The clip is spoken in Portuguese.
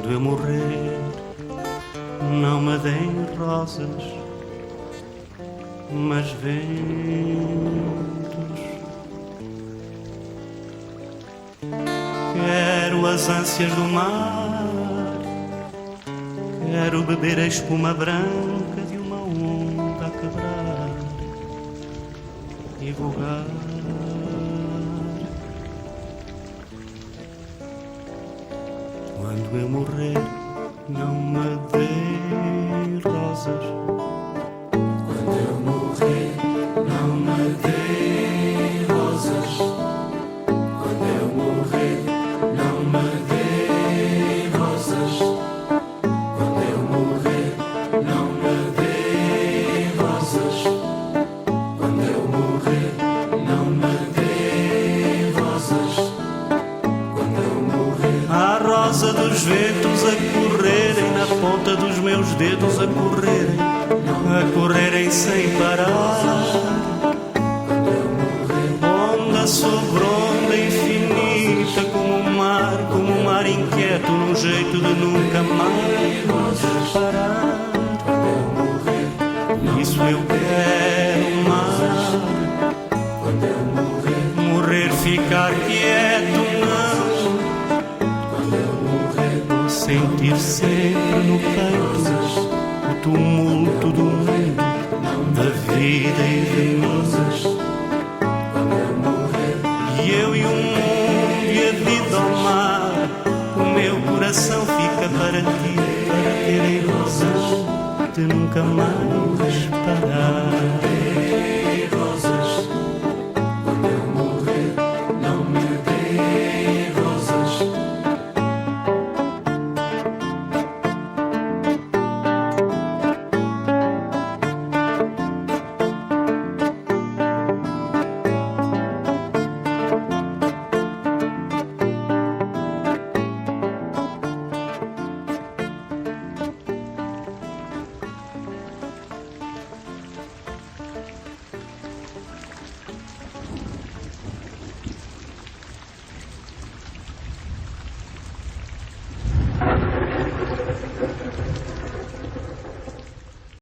Quando eu morrer, não me deem rosas, mas ventos. Quero as ânsias do mar, quero beber a espuma branca de uma onda a quebrar e vogar. Quando eu morrer, não me deem rosas. Quando eu morrer, não me deem rosas. Quando eu morrer, não me deem rosas. Quando eu morrer, não me deem rosas. Quando eu morrer, não me deem rosas. Quando eu morrer, A rosa dos ventos a correrem na ponta dos meus dedos, a correrem sem parar. Onda sobre onda infinita, como um mar inquieto, num jeito de nunca mais parar. Isso eu quero mais. Morrer, ficar quieto, não. Sentir sempre no peito o tumulto do mundo, da vida e de nós. E eu e o mundo e a vida ao mar, o meu coração fica para ti, para ter a ilusão de nunca mais